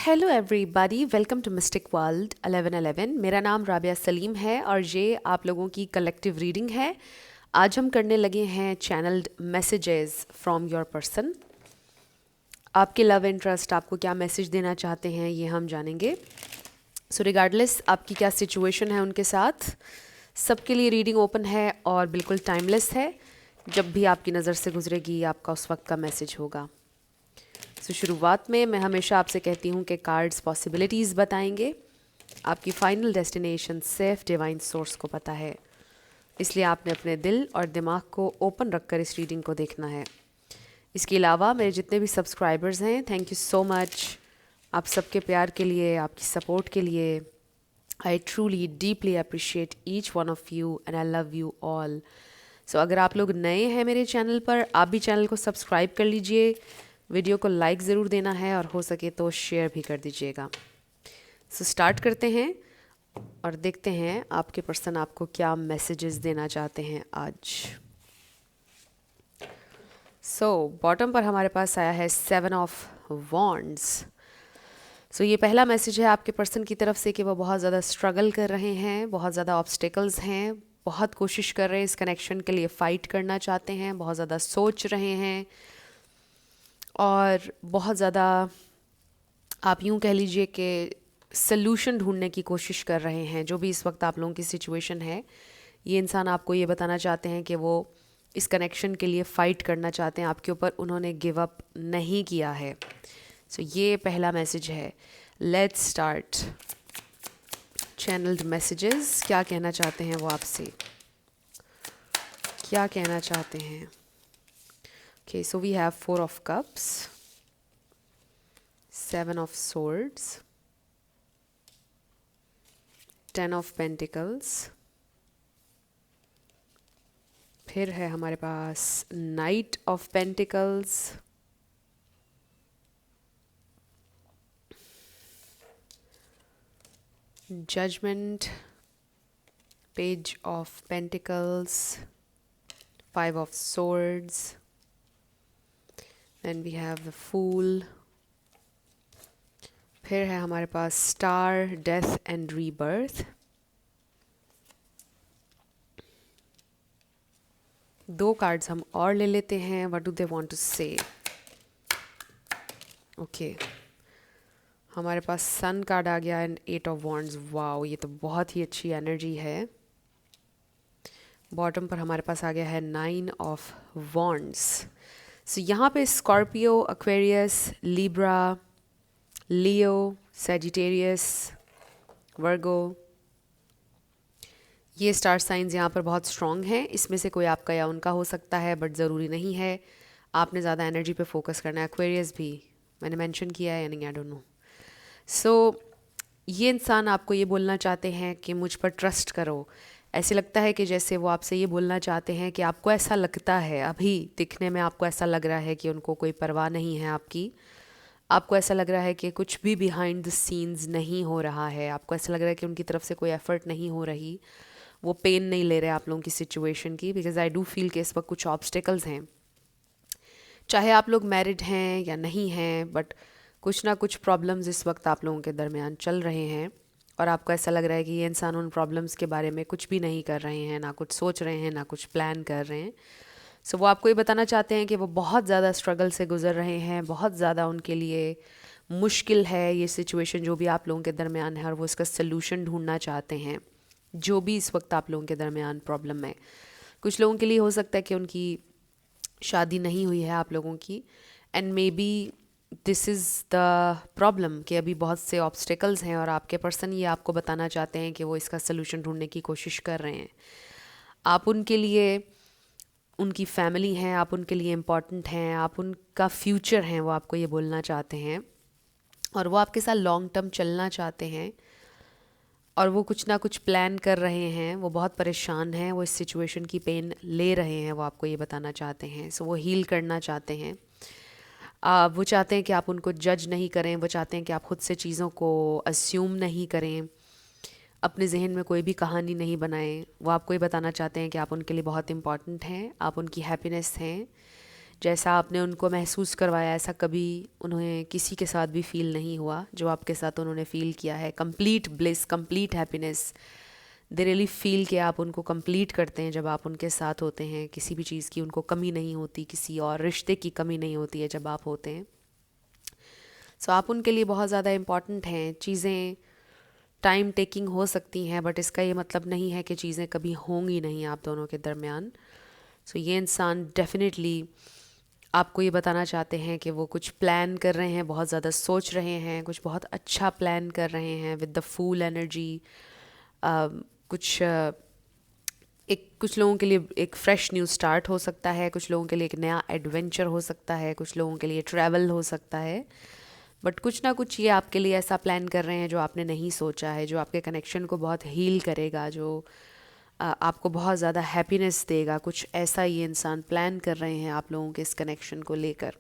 Hello everybody, welcome to Mystic World 1111। मेरा नाम राबिया सलीम है और ये आप लोगों की कलेक्टिव रीडिंग है। आज हम करने लगे हैं channelled messages from your person. आपके लव इंटरेस्ट आपको क्या मैसेज देना चाहते हैं ये हम जानेंगे। सो रिगार्डलेस आपकी क्या सिचुएशन है उनके साथ, सबके लिए रीडिंग ओपन है और बिल्कुल टाइमलेस है। जब भी आपकी नज़र से गुजरेगी आपका उस वक्त का मैसेज होगा। शुरुआत में मैं हमेशा आपसे कहती हूँ कि कार्ड्स पॉसिबिलिटीज़ बताएंगे। आपकी फाइनल डेस्टिनेशन सिर्फ डिवाइन सोर्स को पता है, इसलिए आपने अपने दिल और दिमाग को ओपन रखकर इस रीडिंग को देखना है। इसके अलावा मेरे जितने भी सब्सक्राइबर्स हैं, थैंक यू सो मच आप सबके प्यार के लिए, आपकी सपोर्ट के लिए। I truly deeply appreciate each one of you and I love you all. So अगर आप लोग नए हैं मेरे चैनल पर, आप भी चैनल को सब्सक्राइब कर लीजिए, वीडियो को लाइक ज़रूर देना है और हो सके तो शेयर भी कर दीजिएगा। स्टार्ट करते हैं और देखते हैं आपके पर्सन आपको क्या मैसेजेस देना चाहते हैं आज। बॉटम पर हमारे पास आया है 7 ऑफ वॉन्ड्स। ये पहला मैसेज है आपके पर्सन की तरफ से कि वो बहुत ज़्यादा स्ट्रगल कर रहे हैं, बहुत ज़्यादा ऑब्स्टिकल्स हैं, बहुत कोशिश कर रहे हैं इस कनेक्शन के लिए, फ़ाइट करना चाहते हैं, बहुत ज़्यादा सोच रहे हैं और बहुत ज़्यादा आप यूँ कह लीजिए कि सल्यूशन ढूंढने की कोशिश कर रहे हैं। जो भी इस वक्त आप लोगों की सिचुएशन है, ये इंसान आपको ये बताना चाहते हैं कि वो इस कनेक्शन के लिए फ़ाइट करना चाहते हैं आपके ऊपर, उन्होंने गिव अप नहीं किया है। ये पहला मैसेज है। Let's start channelled messages. क्या कहना चाहते हैं वो आपसे, क्या कहना चाहते हैं। Okay, so we have 4 of cups, 7 of swords, 10 of pentacles, फिर है हमारे पास Knight of Pentacles, Judgment, Page of Pentacles, 5 of Swords, then we have the Fool, फिर है हमारे पास Star, Death and Rebirth। दो कार्ड्स हम और ले लेते हैं। What do they want to say. Okay, हमारे पास सन कार्ड आ गया एंड 8 ऑफ वॉन्ड्स। वाओ, ये तो बहुत ही अच्छी एनर्जी है। बॉटम पर हमारे पास आ गया है 9 ऑफ वॉन्ड्स। यहाँ पे स्कॉर्पियो, एक्वेरियस, लिब्रा, लियो, सैजिटेरियस, वर्गो, ये स्टार साइंस यहाँ पर बहुत स्ट्रॉन्ग हैं। इसमें से कोई आपका या उनका हो सकता है, बट ज़रूरी नहीं है। आपने ज़्यादा एनर्जी पे फोकस करना है। एक्वेरियस भी मैंने मेंशन किया है या नहीं, आई डोंट नो। ये इंसान आपको ये बोलना चाहते हैं कि मुझ पर ट्रस्ट करो। ऐसे लगता है कि जैसे वो आपसे ये बोलना चाहते हैं कि आपको ऐसा लगता है, अभी दिखने में आपको ऐसा लग रहा है कि उनको कोई परवाह नहीं है आपकी। आपको ऐसा लग रहा है कि कुछ भी बिहाइंड द सीन्स नहीं हो रहा है। आपको ऐसा लग रहा है कि उनकी तरफ से कोई एफर्ट नहीं हो रही, वो पेन नहीं ले रहे आप लोगों की सिचुएशन की। बिकॉज आई डू फील कि इस वक्त कुछ ऑब्स्टिकल्स हैं, चाहे आप लोग मैरिड हैं या नहीं हैं, बट कुछ ना कुछ प्रॉब्लम्स इस वक्त आप लोगों के दरमियान चल रहे हैं और आपको ऐसा लग रहा है कि ये इंसान उन प्रॉब्लम्स के बारे में कुछ भी नहीं कर रहे हैं, ना कुछ सोच रहे हैं, ना कुछ प्लान कर रहे हैं। वो आपको ये बताना चाहते हैं कि वो बहुत ज़्यादा स्ट्रगल से गुजर रहे हैं, बहुत ज़्यादा उनके लिए मुश्किल है ये सिचुएशन जो भी आप लोगों के दरमियान है, और वो इसका सल्यूशन ढूंढना चाहते हैं जो भी इस वक्त आप लोगों के दरमियान प्रॉब्लम है। कुछ लोगों के लिए हो सकता है कि उनकी शादी नहीं हुई है आप लोगों की, and may be this is the problem कि अभी बहुत से ऑब्स्टिकल्स हैं और आपके पर्सन ये आपको बताना चाहते हैं कि वो इसका सलूशन ढूंढने की कोशिश कर रहे हैं। आप उनके लिए, उनकी फैमिली हैं, आप उनके लिए इम्पॉर्टेंट हैं, आप उनका फ्यूचर हैं, वो आपको ये बोलना चाहते हैं और वो आपके साथ लॉन्ग टर्म चलना चाहते हैं और वो कुछ ना कुछ प्लान कर रहे हैं। वो बहुत परेशान हैं, वो इस सिचुएशन की पेन ले रहे हैं, वो आपको ये बताना चाहते हैं। वो हील करना चाहते हैं। वो चाहते हैं कि आप उनको जज नहीं करें, वो चाहते हैं कि आप खुद से चीज़ों को अस्यूम नहीं करें, अपने जहन में कोई भी कहानी नहीं बनाएं। वो आपको ये बताना चाहते हैं कि आप उनके लिए बहुत इम्पॉर्टेंट हैं, आप उनकी हैप्पीनेस हैं। जैसा आपने उनको महसूस करवाया ऐसा कभी उन्हें किसी के साथ भी फ़ील नहीं हुआ जो आपके साथ उन्होंने फ़ील किया है। Complete bliss, complete happiness, they really feel कि आप उनको कंप्लीट करते हैं जब आप उनके साथ होते हैं। किसी भी चीज़ की उनको कमी नहीं होती, किसी और रिश्ते की कमी नहीं होती है जब आप होते हैं। सो आप उनके लिए बहुत ज़्यादा इम्पॉर्टेंट हैं। चीज़ें टाइम टेकिंग हो सकती हैं, बट इसका ये मतलब नहीं है कि चीज़ें कभी होंगी नहीं आप दोनों के दरमियान। सो ये इंसान डेफिनेटली आपको ये बताना चाहते हैं कि वो कुछ प्लान कर रहे हैं, बहुत ज़्यादा सोच रहे हैं, कुछ बहुत अच्छा प्लान कर रहे हैं विद द फूल एनर्जी। कुछ एक कुछ लोगों के लिए एक फ्रेश न्यू स्टार्ट हो सकता है, कुछ लोगों के लिए एक नया एडवेंचर हो सकता है, कुछ लोगों के लिए ट्रैवल हो सकता है। बट कुछ ना कुछ ये आपके लिए ऐसा प्लान कर रहे हैं जो आपने नहीं सोचा है, जो आपके कनेक्शन को बहुत हील करेगा, जो आपको बहुत ज़्यादा हैप्पीनेस देगा। कुछ ऐसा ये इंसान प्लान कर रहे हैं आप लोगों के इस कनेक्शन को लेकर।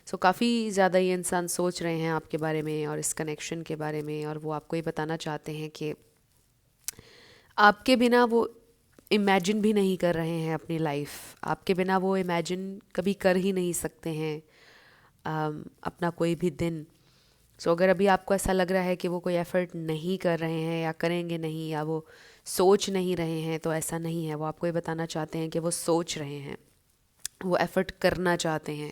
सो काफ़ी ज़्यादा ये इंसान सोच रहे हैं आपके बारे में और इस कनेक्शन के बारे में, और वो आपको ये बताना चाहते हैं कि आपके बिना वो इमेजिन भी नहीं कर रहे हैं अपनी लाइफ। आपके बिना वो इमेजिन कभी कर ही नहीं सकते हैं अपना कोई भी दिन। सो अगर अभी आपको ऐसा लग रहा है कि वो कोई एफ़र्ट नहीं कर रहे हैं या करेंगे नहीं या वो सोच नहीं रहे हैं, तो ऐसा नहीं है। वो आपको ये बताना चाहते हैं कि वो सोच रहे हैं, वो एफ़र्ट करना चाहते हैं।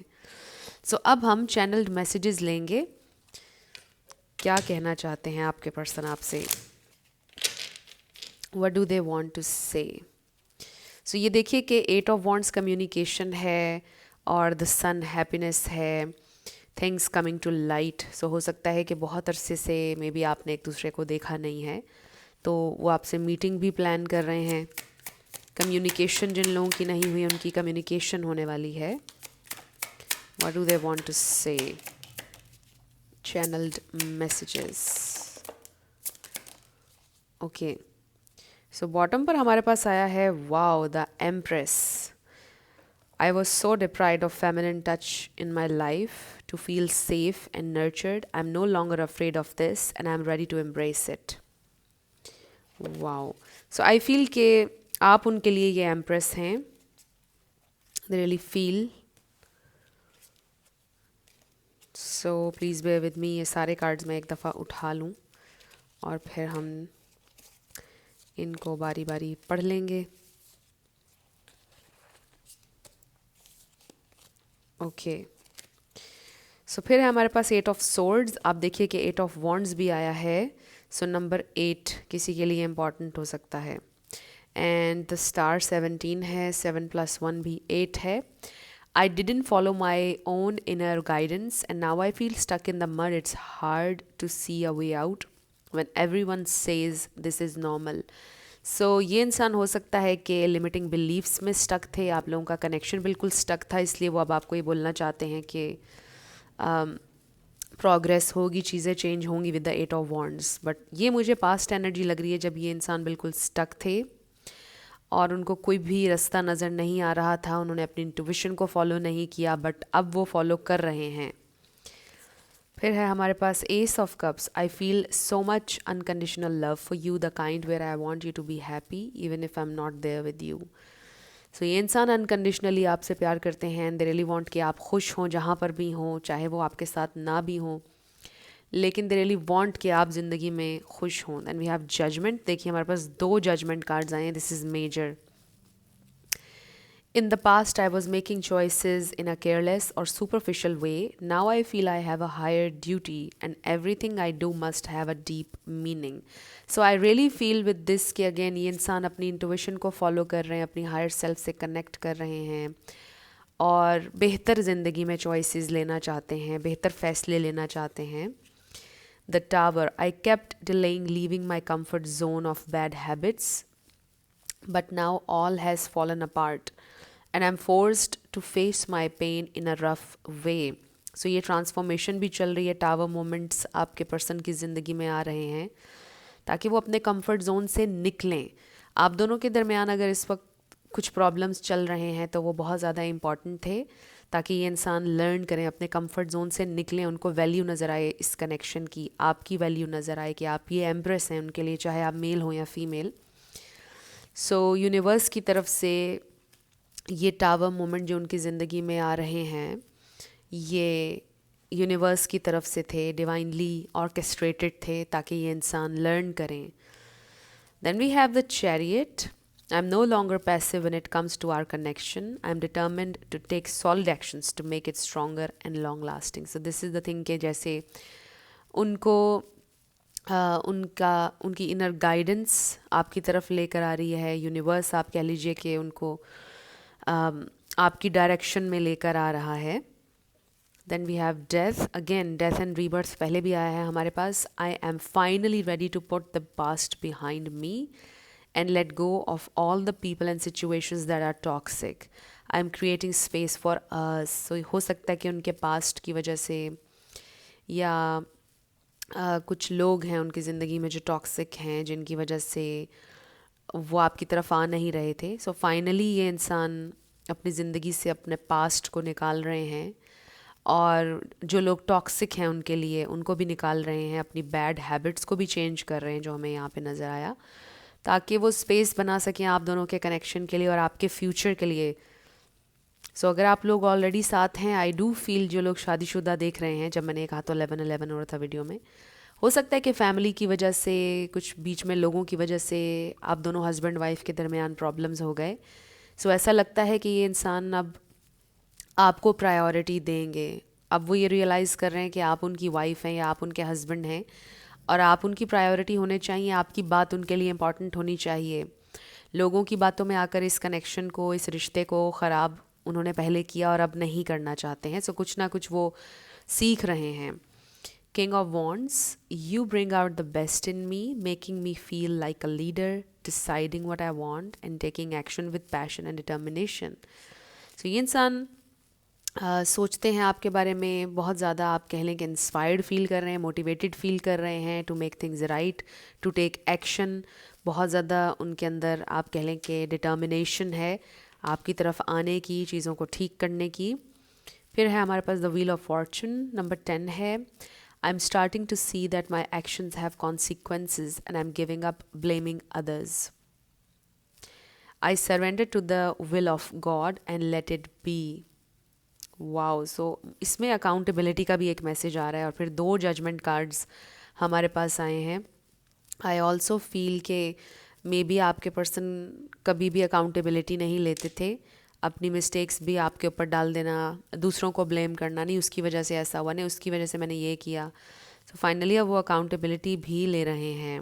सो अब हम चैनल्ड मैसेजेस लेंगे। क्या कहना चाहते हैं आपके पर्सन आपसे? What do they want to say? So ये देखिए कि 8 ऑफ वॉन्ड्स कम्युनिकेशन है और द सन हैप्पीनेस है, थिंग्स कमिंग टू लाइट। सो हो सकता है कि बहुत अरसे से मे बी आपने एक दूसरे को देखा नहीं है, तो वो आपसे मीटिंग भी प्लान कर रहे हैं। कम्युनिकेशन जिन लोगों की नहीं हुई उनकी कम्युनिकेशन होने वाली है। What do they want to say? Channelled messages. Okay, so bottom पर हमारे पास आया है wow the empress. I was so deprived of feminine touch in my life to feel safe and nurtured. I'm no longer afraid of this and I'm ready to embrace it. Wow. So I feel कि आप उनके लिए ये empress हैं. They really feel. So please bear with me. ये सारे cards मैं एक दफ़ा उठा लूँ और फिर हम इनको बारी बारी पढ़ लेंगे. ओके, सो फिर है हमारे पास 8 ऑफ सोर्ड्स. आप देखिए कि 8 ऑफ वॉन्ड्स भी आया है. सो नंबर 8 किसी के लिए इम्पॉर्टेंट हो सकता है. एंड द स्टार 17 है, 7 + 1 भी 8 है. I didn't follow my own inner guidance and now I feel stuck in the mud. It's hard to see a way out when everyone says this is normal. सो ये इंसान हो सकता है कि limiting beliefs में स्टक थे, आप लोगों का कनेक्शन बिल्कुल स्टक था, इसलिए वो अब आपको ये बोलना चाहते हैं कि प्रोग्रेस होगी, चीज़ें चेंज होंगी with the 8 of wands. But ये मुझे पास्ट एनर्जी लग रही है जब ये इंसान बिल्कुल स्टक थे और उनको कोई भी रास्ता नज़र नहीं आ रहा था. उन्होंने अपनी इंट्यूशन को फॉलो नहीं किया, बट अब वो फॉलो कर रहे हैं. फिर है हमारे पास ace of cups. I feel so much unconditional love for you, the kind where I want you to be happy even if I am not there with you. So ये इंसान अनकंडीशनली आपसे प्यार करते हैं. दे रियली वॉन्ट कि आप खुश हों जहाँ पर भी हों, चाहे वो आपके साथ ना भी हों, लेकिन दे रियली वॉन्ट कि आप ज़िंदगी में खुश हों. Then we have judgement. देखिए हमारे पास 2 जजमेंट कार्ड्स आए हैं. This is major. In the past, I was making choices in a careless or superficial way. Now I feel I have a higher duty and everything I do must have a deep meaning. So I really feel with this कि again ये इंसान अपनी intuition को follow कर रहे हैं, अपनी higher self से connect कर रहे हैं और बेहतर ज़िंदगी में choices लेना चाहते हैं, बेहतर फैसले लेना चाहते हैं. The Tower. I kept delaying leaving my comfort zone of bad habits, but now all has fallen apart. And I'm forced to face my pain in a rough way. So ये transformation भी चल रही है. Tower moments आपके person की ज़िंदगी में आ रहे हैं ताकि वो अपने कंफर्ट जोन से निकलें. आप दोनों के दरमियान अगर इस वक्त कुछ प्रॉब्लम्स चल रहे हैं तो वो बहुत ज़्यादा इंपॉर्टेंट थे ताकि ये इंसान लर्न करें, अपने कंफर्ट जोन से निकलें, उनको वैल्यू नज़र आए इस कनेक्शन की, आपकी वैल्यू नज़र आए कि आप ये एम्प्रेस हैं उनके लिए, चाहे आप मेल हो या फीमेल. सो यूनिवर्स की तरफ से ये टावर मोमेंट जो उनकी ज़िंदगी में आ रहे हैं, ये यूनिवर्स की तरफ से थे, डिवाइनली ऑर्केस्ट्रेटेड थे ताकि ये इंसान लर्न करें. Then we have the chariot. I'm no longer passive when it comes to our connection. I'm determined to take solid actions to make it stronger and long lasting. So this is the thing कि जैसे उनको उनकी inner guidance आपकी तरफ लेकर आ रही है, universe आप कह लीजिए कि उनको आपकी डायरेक्शन में लेकर आ रहा है. Then we have death. Again death and rebirth पहले भी आया है हमारे पास. I am finally ready to put the past behind me and let go of all the people and situations that are toxic. I am creating space for us. So हो सकता है कि उनके पास्ट की वजह से या कुछ लोग हैं उनकी ज़िंदगी में जो टॉक्सिक हैं, जिनकी वजह से वो आपकी तरफ आ नहीं रहे थे. सो फाइनली ये इंसान अपनी ज़िंदगी से अपने पास्ट को निकाल रहे हैं, और जो लोग टॉक्सिक हैं उनके लिए उनको भी निकाल रहे हैं, अपनी बैड हैबिट्स को भी चेंज कर रहे हैं जो हमें यहाँ पे नज़र आया, ताकि वो स्पेस बना सकें आप दोनों के कनेक्शन के लिए और आपके फ्यूचर के लिए. सो अगर आप लोग ऑलरेडी साथ हैं, आई डू फील जो लोग शादीशुदा देख रहे हैं, जब मैंने कहा तो 11-11 हो रहा था वीडियो में, हो सकता है कि फैमिली की वजह से, कुछ बीच में लोगों की वजह से आप दोनों हस्बैंड वाइफ के दरमियान प्रॉब्लम्स हो गए. सो ऐसा लगता है कि ये इंसान अब आपको प्रायोरिटी देंगे. अब वो ये रियलाइज़ कर रहे हैं कि आप उनकी वाइफ हैं या आप उनके हस्बैंड हैं, और आप उनकी प्रायोरिटी होने चाहिए, आपकी बात उनके लिए इम्पॉर्टेंट होनी चाहिए. लोगों की बातों में आकर इस कनेक्शन को, इस रिश्ते को ख़राब उन्होंने पहले किया और अब नहीं करना चाहते हैं. सो कुछ ना कुछ वो सीख रहे हैं. King of Wands, you bring out the best in me, making me feel like a leader, deciding what I want and taking action with passion and determination. So ये इंसान सोचते हैं आपके बारे में बहुत ज़्यादा, आप कह लें कि इंस्पायर्ड फील कर रहे हैं, मोटिवेटेड फील कर रहे हैं to make things right, to take action. बहुत ज़्यादा उनके अंदर आप कह लें कि डिटर्मिनेशन है आपकी तरफ आने की, चीज़ों को ठीक करने की. फिर है हमारे पास the wheel of fortune. Number 10 है, I'm starting to see that my actions have consequences and I'm giving up blaming others. I surrender to the will of God and let it be. Wow, so इसमें accountability का भी एक message आ रहा है. और फिर 2 judgement cards हमारे पास आए हैं. I also feel कि मे बी आपके पर्सन कभी भी अकाउंटेबिलिटी नहीं लेते थे, अपनी मिस्टेक्स भी आपके ऊपर डाल देना, दूसरों को ब्लेम करना, नहीं उसकी वजह से ऐसा हुआ, नहीं उसकी वजह से मैंने ये किया. सो फाइनली अब वो अकाउंटेबिलिटी भी ले रहे हैं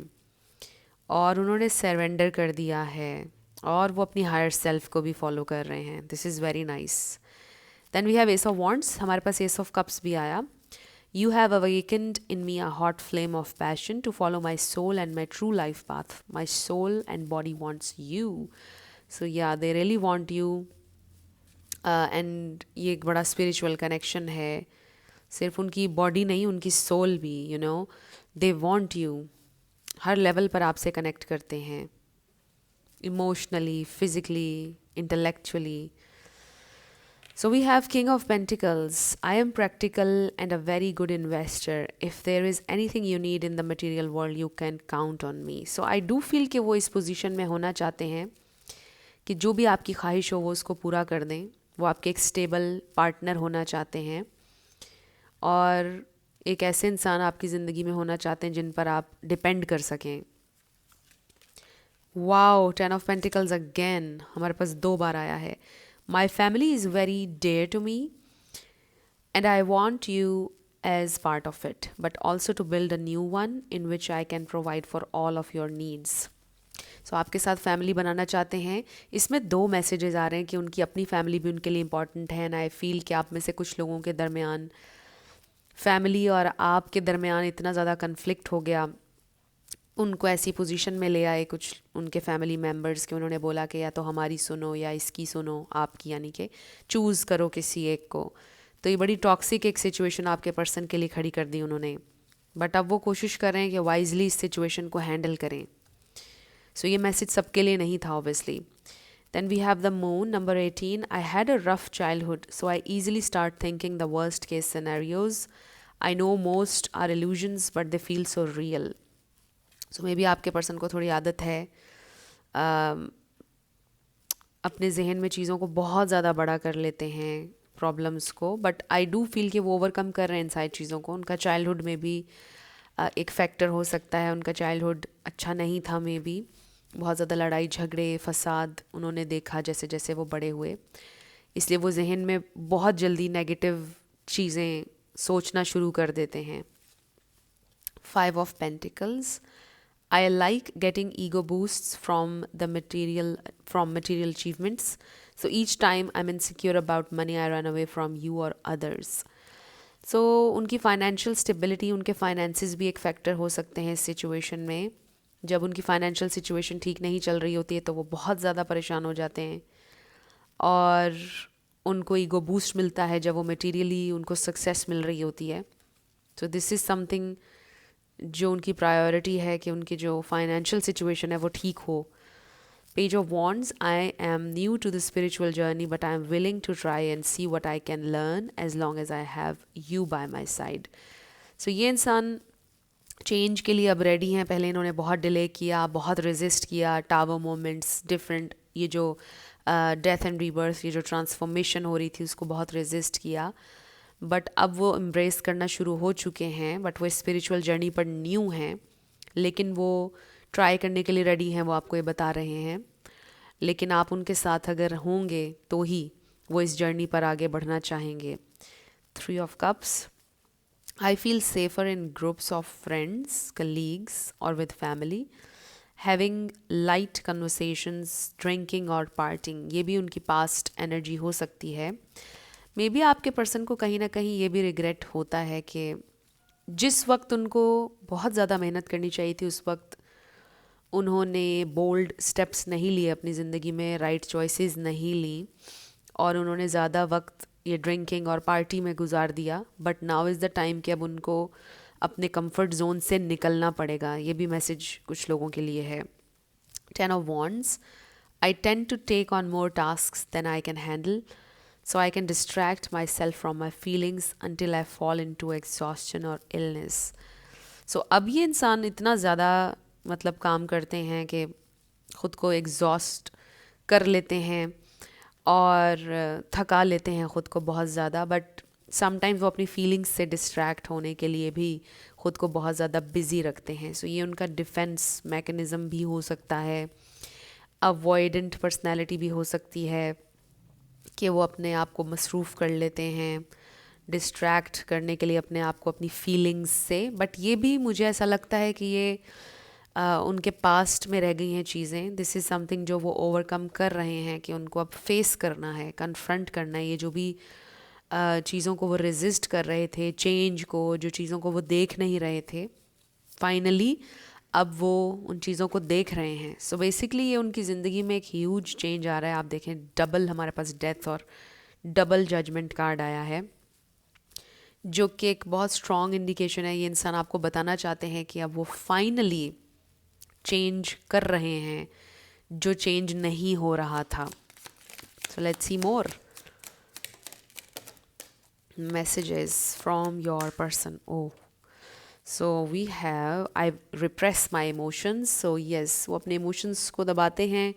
और उन्होंने सरेंडर कर दिया है, और वो अपनी हायर सेल्फ को भी फॉलो कर रहे हैं. This is very nice. Then we have ace of wands. हमारे पास एस ऑफ कप्स भी आया. You have awakened in me a hot flame of passion to follow my soul and my true life path. My soul and body wants you. So yeah, they really want you. And ये एक बड़ा spiritual connection है. सिर्फ उनकी body नहीं, उनकी soul भी, you know, they want you. Her level पर आपसे कनेक्ट करते हैं, emotionally, physically, intellectually. So we have King of Pentacles. I am practical and a very good investor. If there is anything you need in the material world, you can count on me. So I do feel कि वो इस position में होना चाहते हैं कि जो भी आपकी ख्वाहिश हो वो उसको पूरा कर दें. वो आपके एक स्टेबल पार्टनर होना चाहते हैं, और एक ऐसे इंसान आपकी ज़िंदगी में होना चाहते हैं जिन पर आप डिपेंड कर सकें. वाओ, 10 ऑफ पेंटिकल्स अगेन हमारे पास 2 बार आया है. My family is very dear to me and I want you as part of it, but also to build a new one in which I can provide for all of your needs. So आपके साथ family बनाना चाहते हैं. इसमें 2 messages आ रहे हैं कि उनकी अपनी फैमिली भी उनके लिए इम्पॉर्टेंट है, एंड आई फील कि आप में से कुछ लोगों के दरमियान, फैमिली और आपके दरमियान इतना ज़्यादा कन्फ्लिक्ट हो गया, उनको ऐसी पोजीशन में ले आए कुछ उनके फैमिली मेम्बर्स के, उन्होंने बोला कि या तो हमारी सुनो या इसकी सुनो, आपकी, यानी कि चूज़ करो किसी एक को. तो ये बड़ी टॉक्सिक एक सिचुएशन आपके पर्सन के लिए खड़ी कर दी उन्होंने, बट अब वो कोशिश कर रहे हैं कि वाइजली इस सिचुएशन को हैंडल करें. सो ये मैसेज सबके लिए नहीं था obviously. Then we have the moon. Number 18. I had a rough childhood so I easily start thinking the worst case scenarios. I know most are illusions but they feel so real. So maybe आपके person को थोड़ी आदत है अपने जहन में चीज़ों को बहुत ज़्यादा बड़ा कर लेते हैं, प्रॉब्लम्स को, बट आई डू फील कि वो ओवरकम कर रहे हैं इन सारी चीज़ों को। उनका चाइल्डहुड में भी एक फैक्टर हो सकता है, उनका चाइल्डहुड अच्छा नहीं था मे बी, बहुत ज़्यादा लड़ाई झगड़े फसाद उन्होंने देखा जैसे जैसे वो बड़े हुए, इसलिए वो जहन में बहुत जल्दी नेगेटिव चीज़ें सोचना शुरू कर देते हैं। 5 of Pentacles. I like getting ego boosts from material achievements. So each time I'm insecure about money, I run away from you or others. So उनकी फाइनेंशियल स्टेबिलिटी, उनके फाइनेंसेस भी एक फैक्टर हो सकते हैं इस सिचुएशन में। जब उनकी फाइनेंशियल सिचुएशन ठीक नहीं चल रही होती है तो वो बहुत ज़्यादा परेशान हो जाते हैं, और उनको ईगो बूस्ट मिलता है जब वो मटेरियली उनको सक्सेस मिल रही होती है। सो दिस इज़ समथिंग जो उनकी प्रायोरिटी है कि उनकी जो फाइनेंशियल सिचुएशन है वो ठीक हो। Page of Wands. I am new to the spiritual journey, but I am willing to try and see what I can learn as long as I have you by my side. So ये इंसान change के लिए अब ready हैं। पहले इन्होंने बहुत delay किया, बहुत रेजिस्ट किया, टावर मोमेंट्स डिफरेंट, ये जो डेथ एंड रीबर्थ, ये जो ट्रांसफॉर्मेशन हो रही थी उसको बहुत रेजिस्ट किया, बट अब वो एम्ब्रेस करना शुरू हो चुके हैं। बट वो स्पिरिचुअल जर्नी पर न्यू हैं, लेकिन वो ट्राई करने के लिए रेडी हैं, वो आपको ये बता रहे हैं। लेकिन आप उनके साथ अगर होंगे तो ही वो इस जर्नी पर आगे बढ़ना चाहेंगे। 3 of Cups. I feel safer in groups of friends, colleagues, or with family. Having light conversations, drinking और partying, ये भी उनकी past energy हो सकती है। मे बी आपके पर्सन को कहीं ना कहीं ये भी रिग्रेट होता है कि जिस वक्त उनको बहुत ज़्यादा मेहनत करनी चाहिए थी उस वक्त उन्होंने बोल्ड स्टेप्स नहीं लिए अपनी ज़िंदगी में, राइट चॉइसेस नहीं ली, और उन्होंने ज़्यादा वक्त ये ड्रिंकिंग और पार्टी में गुजार दिया। But now is the time कि अब उनको अपने कंफर्ट जोन से निकलना पड़ेगा। ये भी मैसेज कुछ लोगों के लिए है। 10 of Wands. I tend to take on more tasks than I can handle, so I can distract myself from my feelings until I fall into exhaustion or illness. So अब ये इंसान इतना ज़्यादा मतलब काम करते हैं कि ख़ुद को एग्जॉस्ट कर लेते हैं और थका लेते हैं ख़ुद को बहुत ज़्यादा, बट समटाइम्स वो अपनी फीलिंग्स से डिस्ट्रैक्ट होने के लिए भी ख़ुद को बहुत ज़्यादा बिज़ी रखते हैं। सो ये उनका डिफेंस मैकेनिज़्म भी हो सकता है। अवॉइडेंट पर्सनैलिटी भी हो सकती है कि वो अपने आप को मसरूफ़ कर लेते हैं डिस्ट्रैक्ट करने के लिए अपने आप को अपनी फीलिंग्स से। बट ये भी मुझे ऐसा लगता है कि ये उनके पास्ट में रह गई हैं चीज़ें। दिस इज़ समथिंग जो वो ओवरकम कर रहे हैं कि उनको अब फेस करना है, कन्फ्रंट करना है। ये जो भी चीज़ों को वो रेजिस्ट कर रहे थे, चेंज को, जो चीज़ों को वो देख नहीं रहे थे, फाइनली अब वो उन चीज़ों को देख रहे हैं। सो बेसिकली ये उनकी ज़िंदगी में एक ह्यूज चेंज आ रहा है। आप देखें डबल हमारे पास डेथ और डबल जजमेंट कार्ड आया है, जो कि एक बहुत स्ट्रॉन्ग इंडिकेशन है। ये इंसान आपको बताना चाहते हैं कि अब वो फाइनली चेंज कर रहे हैं जो चेंज नहीं हो रहा था। So let's see more messages from your person. Oh, so we have I repress my emotions. So yes, वो अपने emotions को दबाते हैं,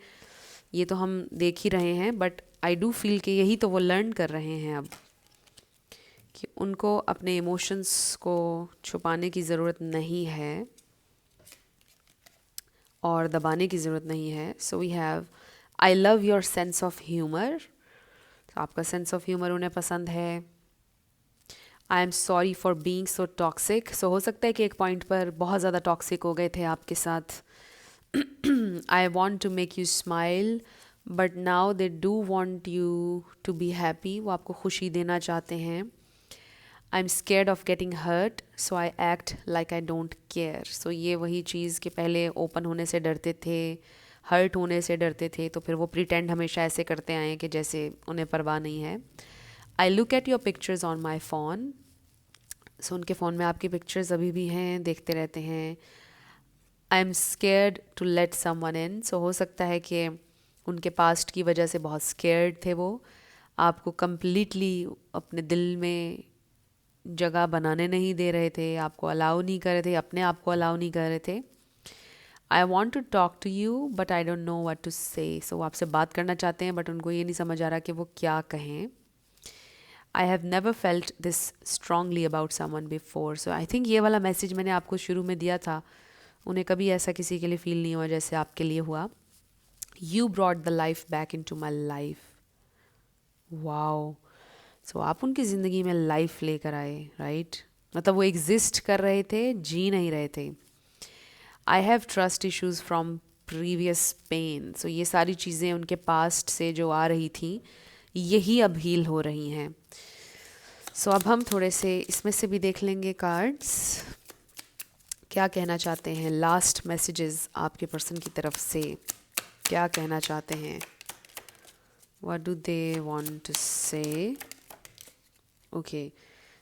ये तो हम देख ही रहे हैं, बट आई डू फील कि यही तो वो लर्न कर रहे हैं अब कि उनको अपने इमोशंस को छुपाने की ज़रूरत नहीं है और दबाने की ज़रूरत नहीं है। So we have I love your sense of humour. तो आपका सेंस ऑफ ह्यूमर उन्हें पसंद है। I am sorry for being so toxic. So हो सकता है कि एक पॉइंट पर बहुत ज़्यादा टॉक्सिक हो गए थे आपके साथ। I want to make you smile but now they do want you to be happy. वो आपको खुशी देना चाहते हैं। I am scared of getting hurt so I act like I don't care. So ये वही चीज़ कि पहले ओपन होने से डरते थे, हर्ट होने से डरते थे, तो फिर वो प्रिटेंड हमेशा ऐसे करते आए हैं कि जैसे उन्हें परवाह नहीं है। I look at your pictures on my phone. So उनके फ़ोन में आपकी पिक्चर्स अभी भी हैं, देखते रहते हैं। I am scared to let someone in. So हो सकता है कि उनके पास्ट की वजह से बहुत स्केर्ड थे वो, आपको कम्प्लीटली अपने दिल में जगह बनाने नहीं दे रहे थे, आपको अलाउ नहीं कर रहे थे, अपने आप को अलाउ नहीं कर रहे थे। I want to talk to you but I don't know what to say. So वो आपसे बात करना चाहते हैं बट उनको ये नहीं समझ आ रहा कि वो क्या कहें। I have never felt this strongly about someone before. So I think ये वाला मैसेज मैंने आपको शुरू में दिया था, उन्हें कभी ऐसा किसी के लिए फील नहीं हुआ जैसे आपके लिए हुआ। You brought the life back into my life. Wow. So आप उनकी ज़िंदगी में लाइफ लेकर आए, राइट? मतलब वो एग्जिस्ट कर रहे थे, जी नहीं रहे थे। I have trust issues from previous pain. So ये सारी चीज़ें उनके पास्ट से जो आ रही थी, यही अब हील हो रही हैं। सो अब हम थोड़े से इसमें से भी देख लेंगे कार्ड्स, क्या कहना चाहते हैं। लास्ट मैसेजेस आपके पर्सन की तरफ से क्या कहना चाहते हैं। What do they want to say. Okay,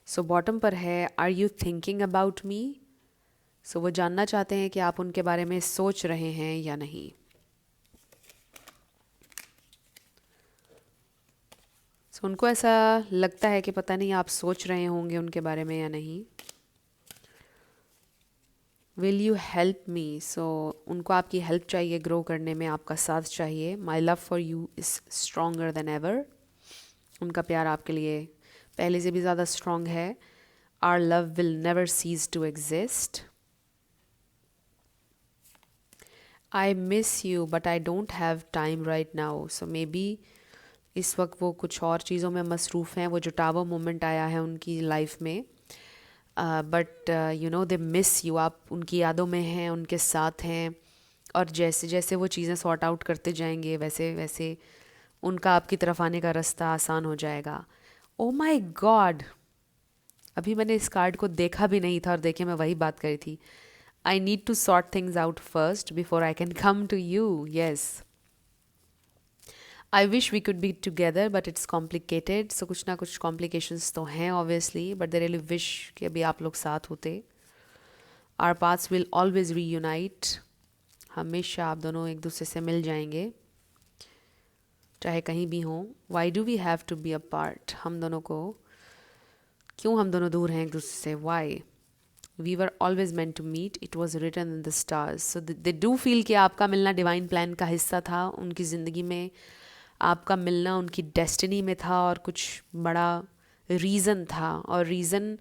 so bottom पर है are you thinking about me. So वो जानना चाहते हैं कि आप उनके बारे में सोच रहे हैं या नहीं। सो उनको ऐसा लगता है कि पता नहीं आप सोच रहे होंगे उनके बारे में या नहीं। Will you help me. So उनको आपकी हेल्प चाहिए, ग्रो करने में आपका साथ चाहिए। My love for you is stronger then ever. उनका प्यार आपके लिए पहले से भी ज़्यादा स्ट्रॉन्ग है। Our love will never cease to exist. I miss you but I don't have time right now. So maybe इस वक्त वो कुछ और चीज़ों में मसरूफ़ हैं। वो जो टावर मोमेंट आया है उनकी लाइफ में, but you know they miss you. आप उनकी यादों में हैं, उनके साथ हैं, और जैसे जैसे वो चीज़ें सॉर्ट आउट करते जाएंगे वैसे वैसे उनका आपकी तरफ आने का रास्ता आसान हो जाएगा। ओ माई गॉड, अभी मैंने इस कार्ड को देखा भी नहीं था और देखिए मैं वही बात करी थी। I need to sort things out first before I can come to you. Yes, I wish we could be together but it's complicated. So कुछ ना कुछ कॉम्प्लिकेशंस तो हैं obviously, but they really wish कि अभी आप लोग साथ होते। Our paths will always reunite. हमेशा आप दोनों एक दूसरे से मिल जाएंगे चाहे कहीं भी हों। Why do we have to be apart. हम दोनों को क्यों, हम दोनों दूर हैं एक दूसरे से। Why we were always meant to meet, it was written in the stars. So they do feel कि आपका मिलना डिवाइन प्लान का हिस्सा था। उनकी ज़िंदगी में आपका मिलना उनकी डेस्टिनी में था और कुछ बड़ा रीज़न था। और रीज़न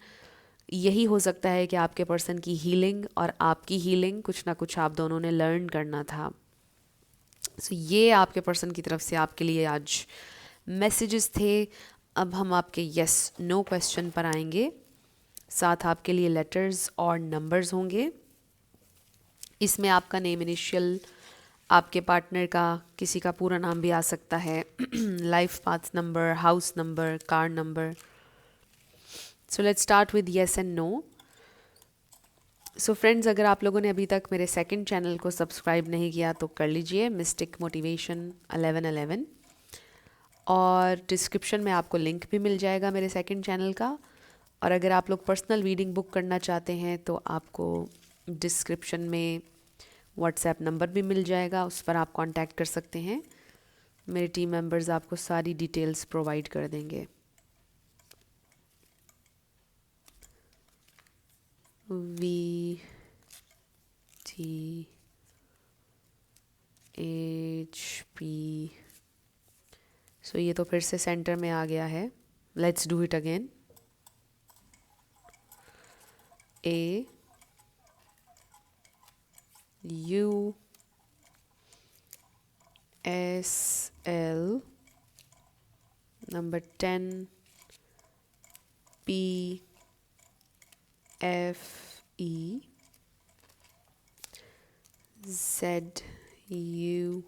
यही हो सकता है कि आपके पर्सन की हीलिंग और आपकी हीलिंग कुछ ना कुछ आप दोनों ने लर्न करना था। सो ये आपके पर्सन की तरफ से आपके लिए आज मैसेजेस थे। अब हम आपके यस नो क्वेश्चन पर आएंगे, साथ आपके लिए लेटर्स और नंबर्स होंगे। इसमें आपका नेम इनिशियल, आपके पार्टनर का किसी का पूरा नाम भी आ सकता है, life path number, house number, car number. So let's start with yes and no. So friends, अगर आप लोगों ने अभी तक मेरे सेकंड चैनल को सब्सक्राइब नहीं किया तो कर लीजिए, मिस्टिक मोटिवेशन 1111, और डिस्क्रिप्शन में आपको लिंक भी मिल जाएगा मेरे सेकंड चैनल का। और अगर आप लोग पर्सनल रीडिंग बुक करना चाहते हैं तो आपको डिस्क्रिप्शन में व्हाट्सएप नंबर भी मिल जाएगा, उस पर आप कांटेक्ट कर सकते हैं। मेरे टीम मेंबर्स आपको सारी डिटेल्स प्रोवाइड कर देंगे। V T H P. So ये तो फिर से सेंटर में आ गया है। Let's do it again. A U S L number 10 P F E Z U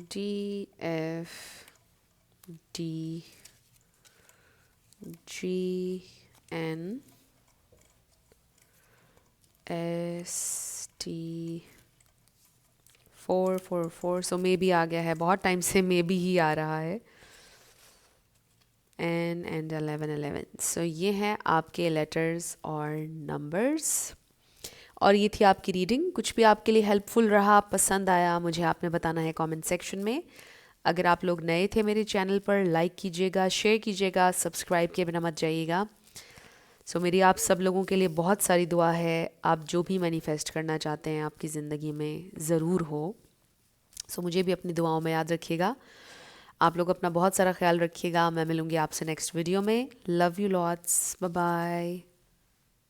D F D G N S T 444। So maybe आ गया है, बहुत टाइम से मे बी ही आ रहा है। N and 1111। सो ये हैं आपके लेटर्स और नंबर्स, और ये थी आपकी रीडिंग। कुछ भी आपके लिए हेल्पफुल रहा, पसंद आया, मुझे आपने बताना है कमेंट सेक्शन में। अगर आप लोग नए थे मेरे चैनल पर, लाइक कीजिएगा, शेयर कीजिएगा, सब्सक्राइब किए बिना मत जाइएगा। सो मेरी आप सब लोगों के लिए बहुत सारी दुआ है। आप जो भी मैनिफेस्ट करना चाहते हैं आपकी ज़िंदगी में ज़रूर हो। सो मुझे भी अपनी दुआओं में याद रखिएगा। आप लोग अपना बहुत सारा ख्याल रखिएगा। मैं मिलूँगी आपसे नेक्स्ट वीडियो में। Love you lots, bye bye.